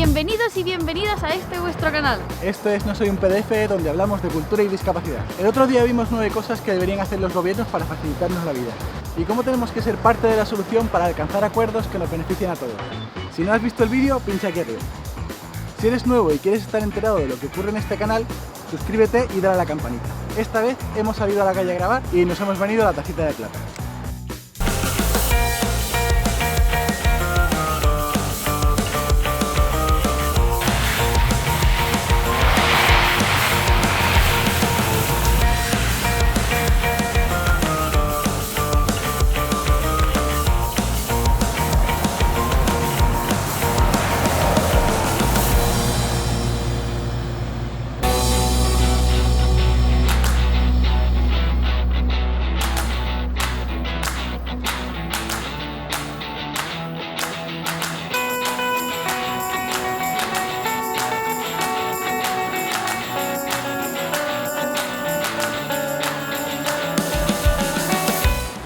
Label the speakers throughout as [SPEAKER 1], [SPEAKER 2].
[SPEAKER 1] Bienvenidos y bienvenidas a este vuestro canal.
[SPEAKER 2] Esto es No Soy un PDF, donde hablamos de cultura y discapacidad. El otro día vimos 9 cosas que deberían hacer los gobiernos para facilitarnos la vida. Y cómo tenemos que ser parte de la solución para alcanzar acuerdos que nos beneficien a todos. Si no has visto el vídeo, pincha aquí arriba. Si eres nuevo y quieres estar enterado de lo que ocurre en este canal, suscríbete y dale a la campanita. Esta vez hemos salido a la calle a grabar y nos hemos venido a la tacita de plata.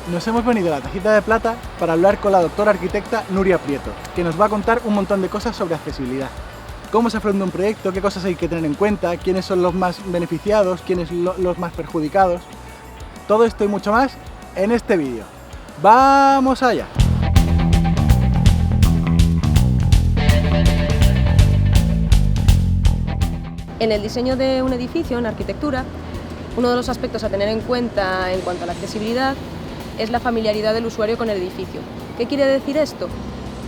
[SPEAKER 2] Nos hemos venido a la Tacita de Plata para hablar con la doctora arquitecta Nuria Prieto, que nos va a contar un montón de cosas sobre accesibilidad. Cómo se afronta un proyecto, qué cosas hay que tener en cuenta, quiénes son los más beneficiados, quiénes los más perjudicados. Todo esto y mucho más en este vídeo. ¡Vamos allá!
[SPEAKER 3] En el diseño de un edificio, en arquitectura, uno de los aspectos a tener en cuenta en cuanto a la accesibilidad es la familiaridad del usuario con el edificio. ¿Qué quiere decir esto?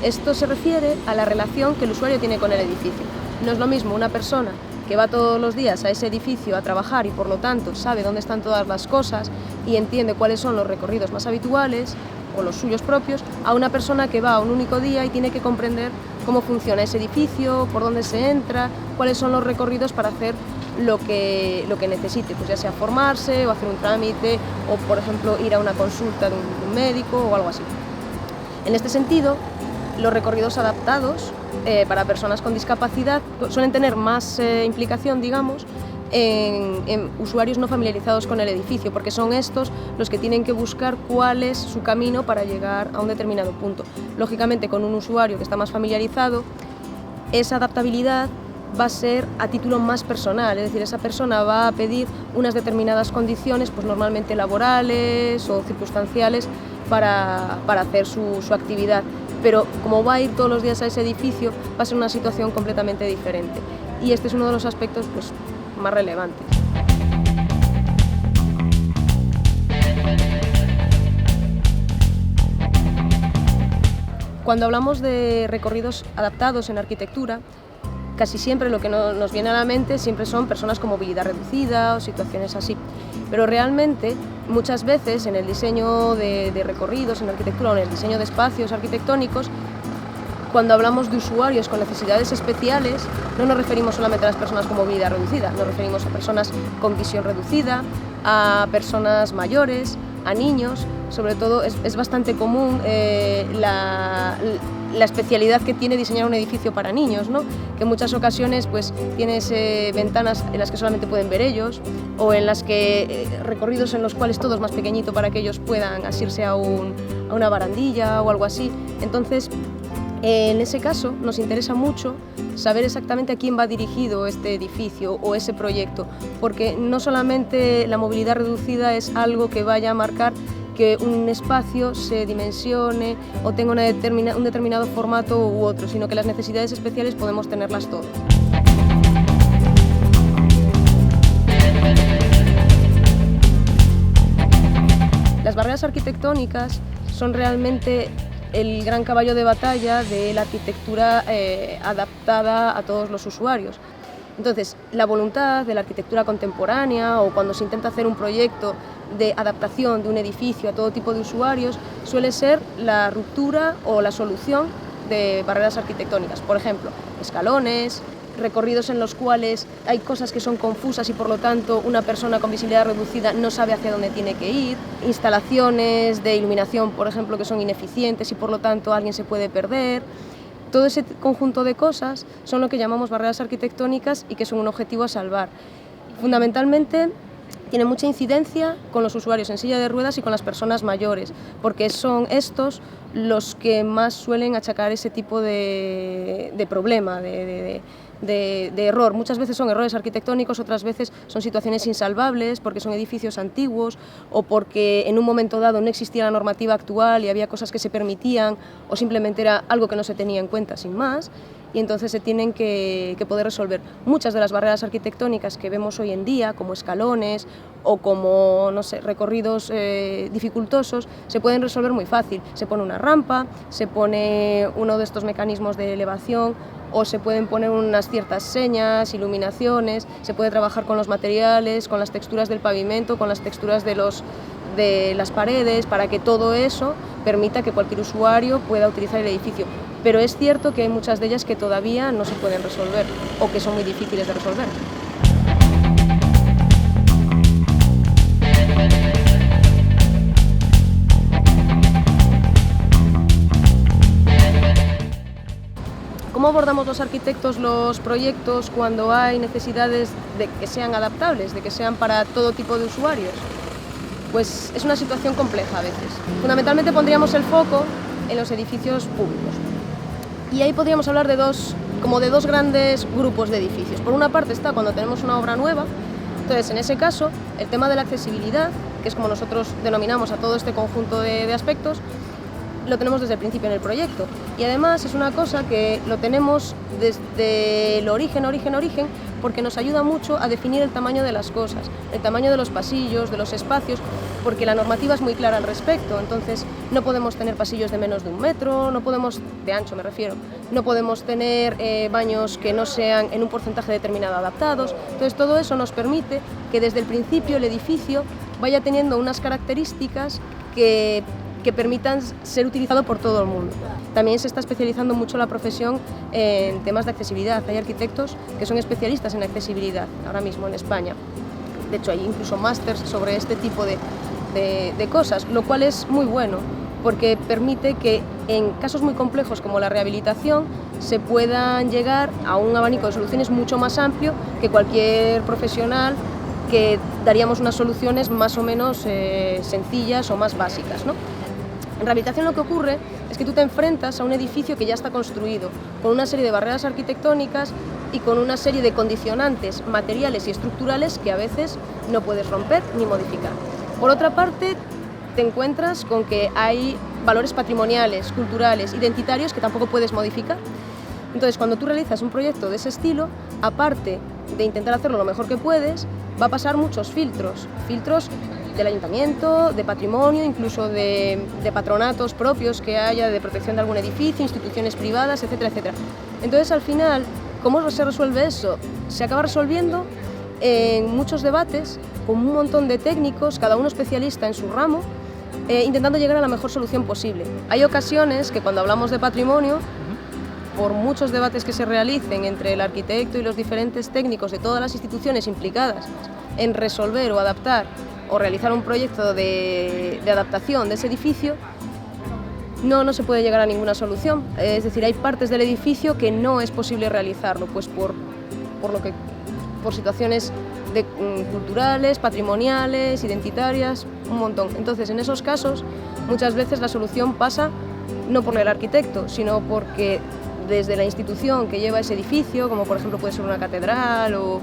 [SPEAKER 3] Esto se refiere a la relación que el usuario tiene con el edificio. No es lo mismo una persona que va todos los días a ese edificio a trabajar y por lo tanto sabe dónde están todas las cosas y entiende cuáles son los recorridos más habituales o los suyos propios, a una persona que va a un único día y tiene que comprender cómo funciona ese edificio, por dónde se entra, cuáles son los recorridos para hacer lo que necesite, pues ya sea formarse o hacer un trámite o, por ejemplo, ir a una consulta de un médico o algo así. En este sentido, los recorridos adaptados para personas con discapacidad suelen tener más implicación, digamos, en usuarios no familiarizados con el edificio, porque son estos los que tienen que buscar cuál es su camino para llegar a un determinado punto. Lógicamente, con un usuario que está más familiarizado, esa adaptabilidad va a ser a título más personal, es decir, esa persona va a pedir unas determinadas condiciones, pues normalmente laborales o circunstanciales, para hacer su actividad. Pero como va a ir todos los días a ese edificio, va a ser una situación completamente diferente. Y este es uno de los aspectos pues, más relevantes. Cuando hablamos de recorridos adaptados en arquitectura, casi siempre lo que nos viene a la mente siempre son personas con movilidad reducida o situaciones así. Pero realmente, muchas veces en el diseño de recorridos en arquitectura o en el diseño de espacios arquitectónicos, cuando hablamos de usuarios con necesidades especiales, no nos referimos solamente a las personas con movilidad reducida, nos referimos a personas con visión reducida, a personas mayores, a niños. Sobre todo es bastante común la especialidad que tiene diseñar un edificio para niños, ¿no? Que en muchas ocasiones pues, tienes ventanas en las que solamente pueden ver ellos o en las que recorridos en los cuales todo es más pequeñito para que ellos puedan asirse a una barandilla o algo así. Entonces, en ese caso nos interesa mucho saber exactamente a quién va dirigido este edificio o ese proyecto, porque no solamente la movilidad reducida es algo que vaya a marcar que un espacio se dimensione o tenga un determinado formato u otro, sino que las necesidades especiales podemos tenerlas todas. Las barreras arquitectónicas son realmente el gran caballo de batalla de la arquitectura adaptada a todos los usuarios. Entonces, la voluntad de la arquitectura contemporánea o cuando se intenta hacer un proyecto de adaptación de un edificio a todo tipo de usuarios suele ser la ruptura o la solución de barreras arquitectónicas. Por ejemplo, escalones, recorridos en los cuales hay cosas que son confusas y por lo tanto una persona con visibilidad reducida no sabe hacia dónde tiene que ir, instalaciones de iluminación, por ejemplo, que son ineficientes y por lo tanto alguien se puede perder. Todo ese conjunto de cosas son lo que llamamos barreras arquitectónicas y que son un objetivo a salvar. Fundamentalmente, tiene mucha incidencia con los usuarios en silla de ruedas y con las personas mayores, porque son estos los que más suelen achacar ese tipo de problema, de error. Muchas veces son errores arquitectónicos, otras veces son situaciones insalvables porque son edificios antiguos o porque en un momento dado no existía la normativa actual y había cosas que se permitían o simplemente era algo que no se tenía en cuenta sin más, y entonces se tienen que poder resolver. Muchas de las barreras arquitectónicas que vemos hoy en día, como escalones o como, no sé, recorridos dificultosos, se pueden resolver muy fácil. Se pone una rampa, se pone uno de estos mecanismos de elevación, o se pueden poner unas ciertas señas, iluminaciones, se puede trabajar con los materiales, con las texturas del pavimento, con las texturas de las paredes, para que todo eso permita que cualquier usuario pueda utilizar el edificio. Pero es cierto que hay muchas de ellas que todavía no se pueden resolver o que son muy difíciles de resolver. ¿Cómo abordamos los arquitectos los proyectos cuando hay necesidades de que sean adaptables, de que sean para todo tipo de usuarios? Pues es una situación compleja a veces. Fundamentalmente pondríamos el foco en los edificios públicos. Y ahí podríamos hablar de dos grandes grupos de edificios. Por una parte está cuando tenemos una obra nueva. Entonces, en ese caso, el tema de la accesibilidad, que es como nosotros denominamos a todo este conjunto de aspectos, lo tenemos desde el principio en el proyecto. Y además es una cosa que lo tenemos desde el origen, porque nos ayuda mucho a definir el tamaño de las cosas, el tamaño de los pasillos, de los espacios, porque la normativa es muy clara al respecto. Entonces no podemos tener pasillos de menos de 1 metro, de ancho me refiero, no podemos tener baños que no sean en un porcentaje determinado adaptados. Entonces todo eso nos permite que desde el principio el edificio vaya teniendo unas características que permitan ser utilizado por todo el mundo. También se está especializando mucho la profesión en temas de accesibilidad. Hay arquitectos que son especialistas en accesibilidad ahora mismo en España. De hecho, hay incluso másters sobre este tipo de cosas, lo cual es muy bueno, porque permite que en casos muy complejos como la rehabilitación se puedan llegar a un abanico de soluciones mucho más amplio que cualquier profesional, que daríamos unas soluciones más o menos sencillas o más básicas, ¿no? En rehabilitación lo que ocurre es que tú te enfrentas a un edificio que ya está construido, con una serie de barreras arquitectónicas y con una serie de condicionantes materiales y estructurales que a veces no puedes romper ni modificar. Por otra parte, te encuentras con que hay valores patrimoniales, culturales, identitarios que tampoco puedes modificar. Entonces, cuando tú realizas un proyecto de ese estilo, aparte de intentar hacerlo lo mejor que puedes, va a pasar muchos filtros del ayuntamiento, de patrimonio, incluso de patronatos propios que haya, de protección de algún edificio, instituciones privadas, etcétera, etcétera. Entonces, al final, ¿cómo se resuelve eso? Se acaba resolviendo en muchos debates, con un montón de técnicos, cada uno especialista en su ramo, intentando llegar a la mejor solución posible. Hay ocasiones que cuando hablamos de patrimonio, por muchos debates que se realicen entre el arquitecto y los diferentes técnicos de todas las instituciones implicadas en resolver o adaptar o realizar un proyecto de adaptación de ese edificio, no se puede llegar a ninguna solución. Es decir, hay partes del edificio que no es posible realizarlo, pues por situaciones culturales, patrimoniales, identitarias, un montón. Entonces, en esos casos, muchas veces la solución pasa no por el arquitecto, sino porque desde la institución que lleva ese edificio, como por ejemplo puede ser una catedral o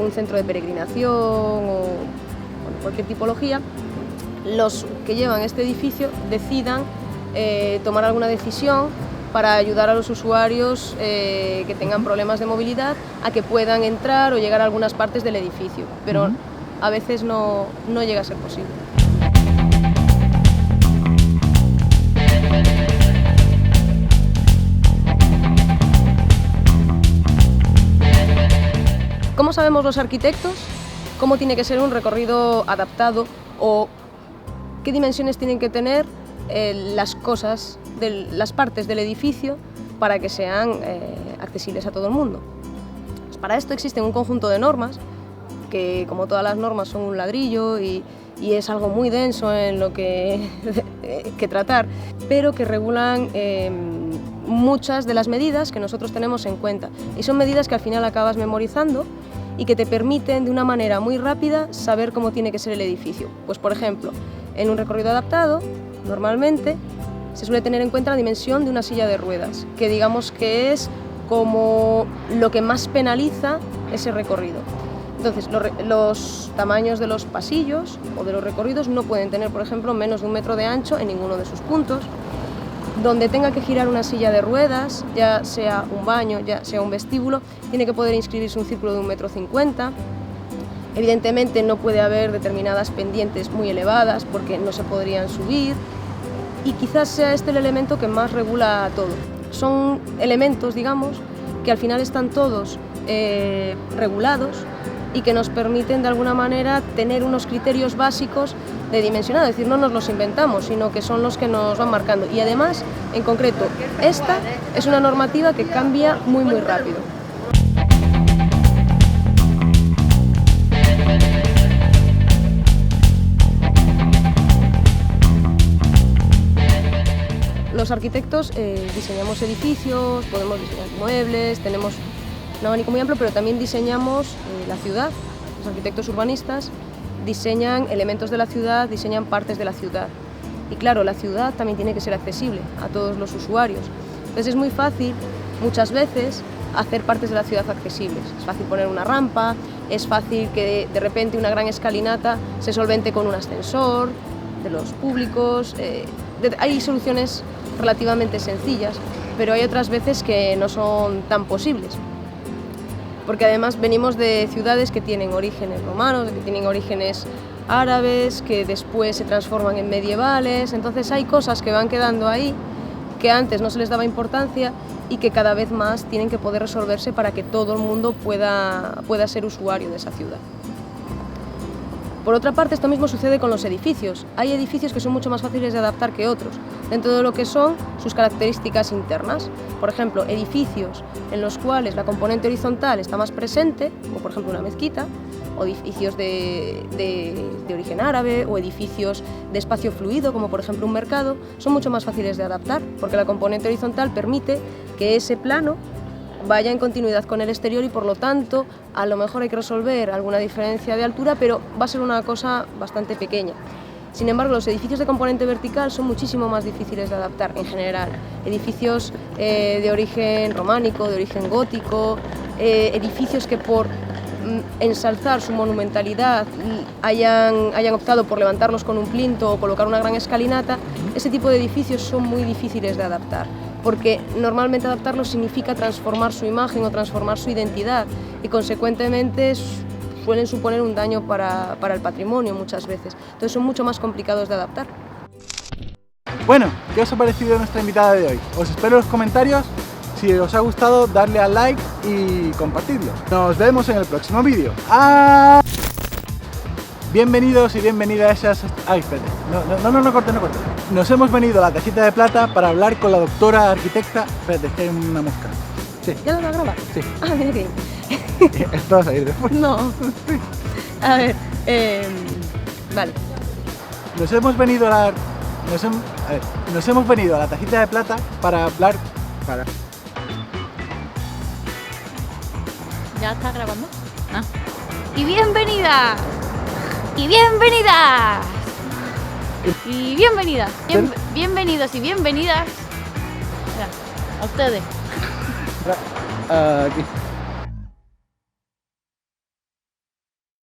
[SPEAKER 3] un centro de peregrinación o cualquier tipología, los que llevan este edificio decidan tomar alguna decisión para ayudar a los usuarios que tengan problemas de movilidad a que puedan entrar o llegar a algunas partes del edificio, pero a veces no llega a ser posible. ¿Cómo sabemos los arquitectos cómo tiene que ser un recorrido adaptado o qué dimensiones tienen que tener las cosas, las partes del edificio para que sean accesibles a todo el mundo? Pues para esto existe un conjunto de normas que, como todas las normas, son un ladrillo y es algo muy denso en lo que tratar, pero que regulan muchas de las medidas que nosotros tenemos en cuenta. Y son medidas que al final acabas memorizando y que te permiten de una manera muy rápida saber cómo tiene que ser el edificio. Pues por ejemplo, en un recorrido adaptado, normalmente se suele tener en cuenta la dimensión de una silla de ruedas, que digamos que es como lo que más penaliza ese recorrido. Entonces, los tamaños de los pasillos o de los recorridos no pueden tener, por ejemplo, menos de 1 metro de ancho en ninguno de sus puntos. Donde tenga que girar una silla de ruedas, ya sea un baño, ya sea un vestíbulo, tiene que poder inscribirse un círculo de 1,50 m. Evidentemente no puede haber determinadas pendientes muy elevadas porque no se podrían subir, y quizás sea este el elemento que más regula todo. Son elementos, digamos, que al final están todos regulados y que nos permiten de alguna manera tener unos criterios básicos de dimensionado, es decir, no nos los inventamos, sino que son los que nos van marcando. Y además, en concreto, esta es una normativa que cambia muy rápido. Los arquitectos diseñamos edificios, podemos diseñar muebles, tenemos un abanico muy amplio, pero también diseñamos la ciudad. Los arquitectos urbanistas diseñan elementos de la ciudad, diseñan partes de la ciudad. Y claro, la ciudad también tiene que ser accesible a todos los usuarios. Entonces es muy fácil, muchas veces, hacer partes de la ciudad accesibles. Es fácil poner una rampa, es fácil que de repente una gran escalinata se solvente con un ascensor de los públicos. Hay soluciones relativamente sencillas, pero hay otras veces que no son tan posibles. Porque además venimos de ciudades que tienen orígenes romanos, que tienen orígenes árabes, que después se transforman en medievales. Entonces hay cosas que van quedando ahí, que antes no se les daba importancia y que cada vez más tienen que poder resolverse para que todo el mundo pueda ser usuario de esa ciudad. Por otra parte, esto mismo sucede con los edificios. Hay edificios que son mucho más fáciles de adaptar que otros, dentro de lo que son sus características internas. Por ejemplo, edificios en los cuales la componente horizontal está más presente, como por ejemplo una mezquita, o edificios de origen árabe, o edificios de espacio fluido, como por ejemplo un mercado, son mucho más fáciles de adaptar, porque la componente horizontal permite que ese plano vaya en continuidad con el exterior y por lo tanto a lo mejor hay que resolver alguna diferencia de altura, pero va a ser una cosa bastante pequeña. Sin embargo, los edificios de componente vertical son muchísimo más difíciles de adaptar en general. Edificios de origen románico, de origen gótico, edificios que por ensalzar su monumentalidad hayan optado por levantarlos con un plinto o colocar una gran escalinata, ese tipo de edificios son muy difíciles de adaptar, porque normalmente adaptarlos significa transformar su imagen o transformar su identidad y consecuentemente suelen suponer un daño para el patrimonio muchas veces. Entonces son mucho más complicados de adaptar.
[SPEAKER 2] Bueno, ¿qué os ha parecido nuestra invitada de hoy? Os espero en los comentarios. Si os ha gustado, darle al like y compartidlo. Nos vemos en el próximo vídeo. ¡Ah! Bienvenidos y bienvenidas a esas... Ay, espérate. No corte. Nos hemos venido a la Tacita de Plata para hablar con la doctora arquitecta... Espérate, es que hay una mosca. Sí.
[SPEAKER 3] ¿Ya lo va a grabar?
[SPEAKER 2] Sí.
[SPEAKER 3] Ah, mira que...
[SPEAKER 2] Esto va a salir después.
[SPEAKER 3] No. A ver, vale.
[SPEAKER 2] Nos hemos venido a la Tacita de Plata para hablar...
[SPEAKER 1] ¿Ya está grabando? Ah. ¡Y bienvenidas! ¡Y bienvenidas! ¡Y bienvenidas! Bienvenidos y bienvenidas. Mira, a ustedes.
[SPEAKER 2] Aquí.